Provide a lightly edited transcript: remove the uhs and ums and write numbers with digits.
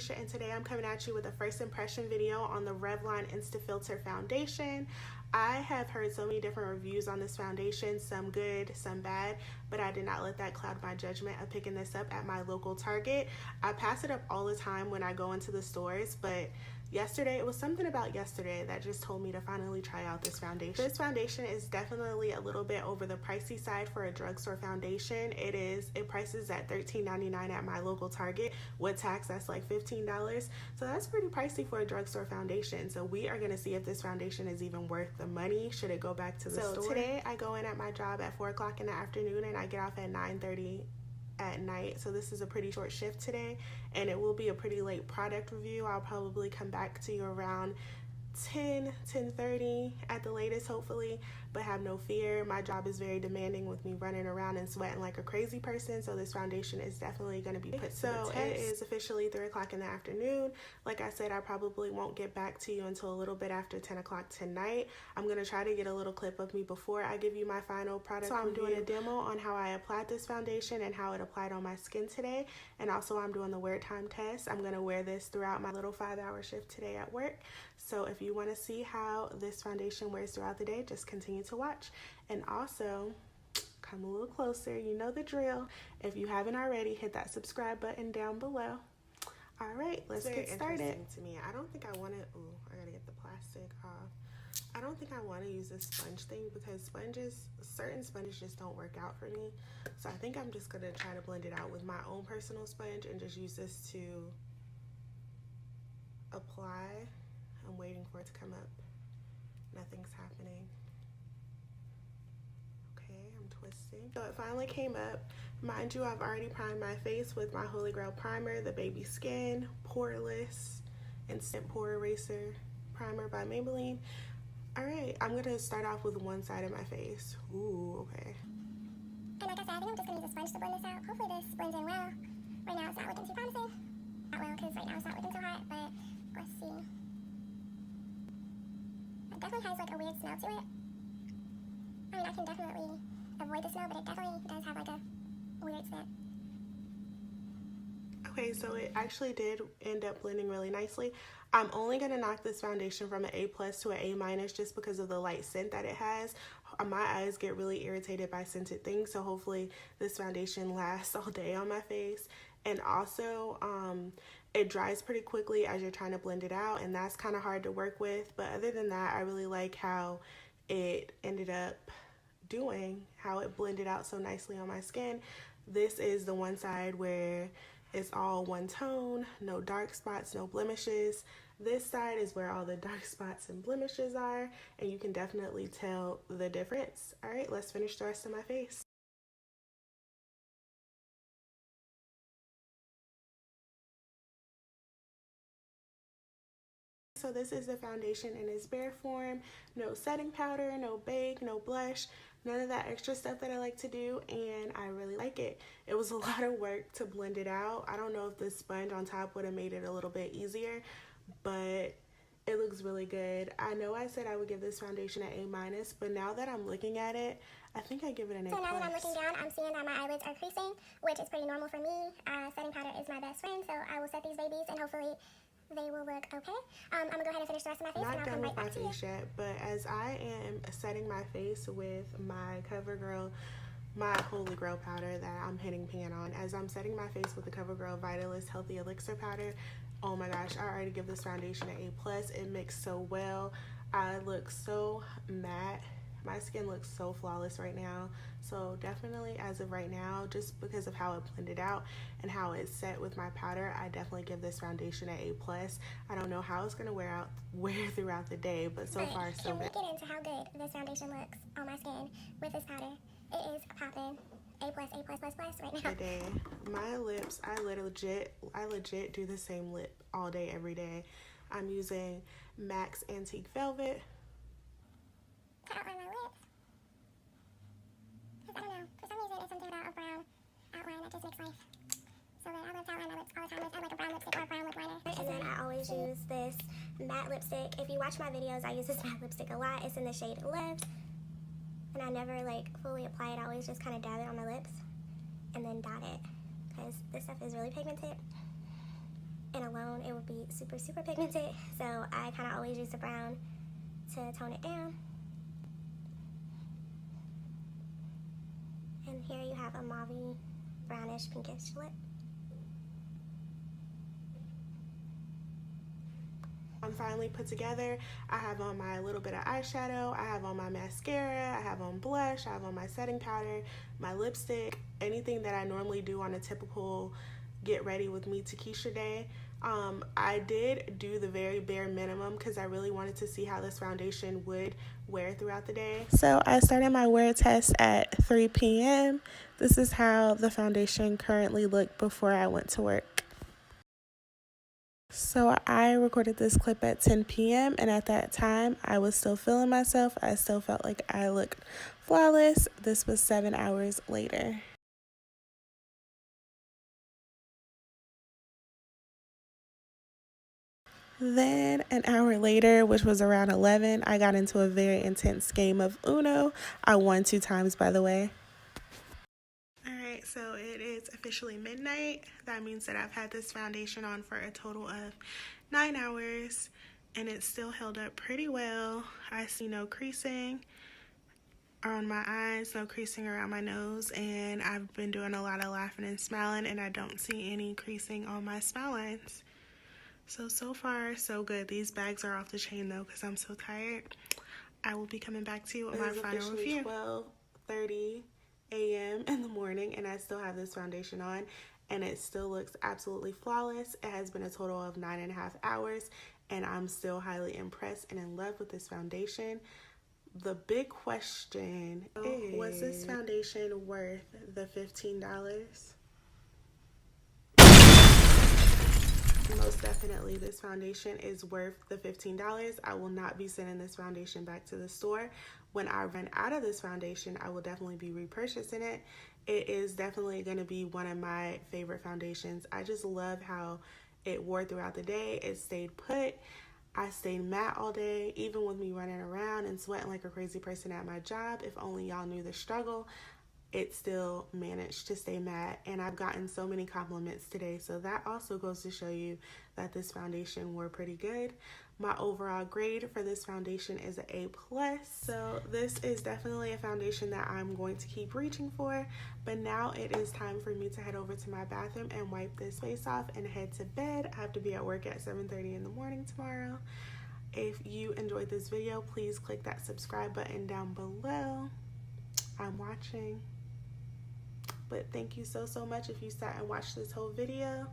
Keisha, and today I'm coming at you with a first impression video on the Revlon Insta Filter Foundation. I have heard so many different reviews on this foundation, some good, some bad, but I did not let that cloud my judgment of picking this up at my local Target. I pass it up all the time when I go into the stores, but yesterday, it was something about yesterday that just told me to finally try out this foundation. This foundation is definitely a little bit over the pricey side for a drugstore foundation. It prices at $13.99 at my local Target. With tax, that's like $15. So that's pretty pricey for a drugstore foundation. So we are gonna see if this foundation is even worth the money. Should it go back to the store? So today I go in at my job at 4 o'clock in the afternoon and I get off at 9:30 at night, so this is a pretty short shift today, and it will be a pretty late product review. I'll probably come back to you around 10:30 at the latest, hopefully, but have no fear. My job is very demanding with me running around and sweating like a crazy person, so this foundation is definitely going to be put to the test. It is officially 3 o'clock in the afternoon. Like I said, I probably won't get back to you until a little bit after 10 o'clock tonight. I'm going to try to get a little clip of me before I give you my final product review. I'm doing a demo on how I applied this foundation and how it applied on my skin today, and also I'm doing the wear time test. I'm going to wear this throughout my little 5-hour shift today at work. So if you want to see how this foundation wears throughout the day, just continue to watch. And also, come a little closer. You know the drill. If you haven't already, hit that subscribe button down below. All right, let's get started. To me, I don't think I want to, I gotta get the plastic off. I don't think I want to use this sponge thing because certain sponges just don't work out for me. So I think I'm just gonna try to blend it out with my own personal sponge and just use this to apply. I'm waiting for it to come up. Nothing's happening. Okay, I'm twisting. So it finally came up. Mind you, I've already primed my face with my Holy Grail primer, the Baby Skin Poreless Instant Pore Eraser Primer by Maybelline. All right, I'm gonna start off with one side of my face. Ooh, okay. And like I said, I think I'm just gonna use a sponge to blend this out. Hopefully this blends in well. Right now it's not looking too promising. Not well, because right now it's not looking so hot, but let's see. Definitely has like a weird smell to it. I mean, I can definitely avoid the smell, but it definitely does have like a weird scent. Okay, so it actually did end up blending really nicely. I'm only gonna knock this foundation from an A+ to an A- just because of the light scent that it has. My eyes get really irritated by scented things, so hopefully this foundation lasts all day on my face. And also, it dries pretty quickly as you're trying to blend it out, and that's kind of hard to work with. But other than that, I really like how it ended up doing, how it blended out so nicely on my skin. This is the one side where it's all one tone, no dark spots, no blemishes. This side is where all the dark spots and blemishes are, and you can definitely tell the difference. All right, let's finish the rest of my face. So this is the foundation in its bare form. No setting powder, no bake, no blush, none of that extra stuff that I like to do, and I really like it. It was a lot of work to blend it out. I don't know if the sponge on top would have made it a little bit easier, but it looks really good. I know I said I would give this foundation an A-, but now that I'm looking at it, I think I give it an A+. So now that I'm looking down, I'm seeing that my eyelids are creasing, which is pretty normal for me. Setting powder is my best friend, so I will set these babies and hopefully they will look okay. I'm gonna go ahead and finish the rest of my face. Not and I'll done come with right my back to you. face yet, but as I am setting my face with my CoverGirl, my Holy Grail powder that I'm hitting pan on, as I'm setting my face with the CoverGirl Vitalist Healthy Elixir powder, oh my gosh, I already give this foundation an A+. It mixed so well. I look so matte. My skin looks so flawless right now. So definitely as of right now, just because of how it blended out and how it's set with my powder, I definitely give this foundation an A+. I don't know how it's gonna wear throughout the day, but so far so good. Can we get into how good this foundation looks on my skin with this powder? It is popping. A+, A+++ right now. Today, my lips, I legit do the same lip all day, every day. I'm using MAC's Antique Velvet. To outline my lips. Because I don't know, for some reason it's something about a brown outline that just makes life so good. I love to outline my lips all the time. I like a brown lipstick or a brown lip liner. And then I always use this matte lipstick. If you watch my videos, I use this matte lipstick a lot. It's in the shade Love. And I never like fully apply it. I always just kind of dab it on my lips and then dot it because this stuff is really pigmented. and alone it would be super, super pigmented. So I kind of always use the brown to tone it down. And here you have a mauve brownish pinkish lip. I'm finally put together. I have on my little bit of eyeshadow, I have on my mascara, I have on blush, I have on my setting powder, my lipstick, anything that I normally do on a typical get ready with me Takesha day. I did do the very bare minimum because I really wanted to see how this foundation would wear throughout the day. So I started my wear test at 3 p.m. This is how the foundation currently looked before I went to work. So I recorded this clip at 10 p.m. and at that time I was still feeling myself. I still felt like I looked flawless. This was 7 hours later. Then an hour later, which was around 11, I got into a very intense game of Uno. I won 2 times, by the way. Alright, so it is officially midnight. That means that I've had this foundation on for a total of 9 hours, and it still held up pretty well. I see no creasing on my eyes, no creasing around my nose, and I've been doing a lot of laughing and smiling, and I don't see any creasing on my smile lines. So far, so good. These bags are off the chain though because I'm so tired. I will be coming back to you with my final review. 12:30 a.m. in the morning, and I still have this foundation on, and it still looks absolutely flawless. It has been a total of 9.5 hours, and I'm still highly impressed and in love with this foundation. The big question is, was this foundation worth the $15? Most definitely, this foundation is worth the $15. I will not be sending this foundation back to the store. When I run out of this foundation, I will definitely be repurchasing it. It is definitely going to be one of my favorite foundations. I just love how it wore throughout the day. It stayed put. I stayed matte all day, even with me running around and sweating like a crazy person at my job. If only y'all knew the struggle. It still managed to stay matte, and I've gotten so many compliments today, so that also goes to show you that this foundation wore pretty good. My overall grade for this foundation is an A+, so this is definitely a foundation that I'm going to keep reaching for. But now it is time for me to head over to my bathroom and wipe this face off and head to bed. I have to be at work at 7:30 in the morning tomorrow. If you enjoyed this video, please click that subscribe button down below. I'm watching. But thank you so much if you sat and watched this whole video.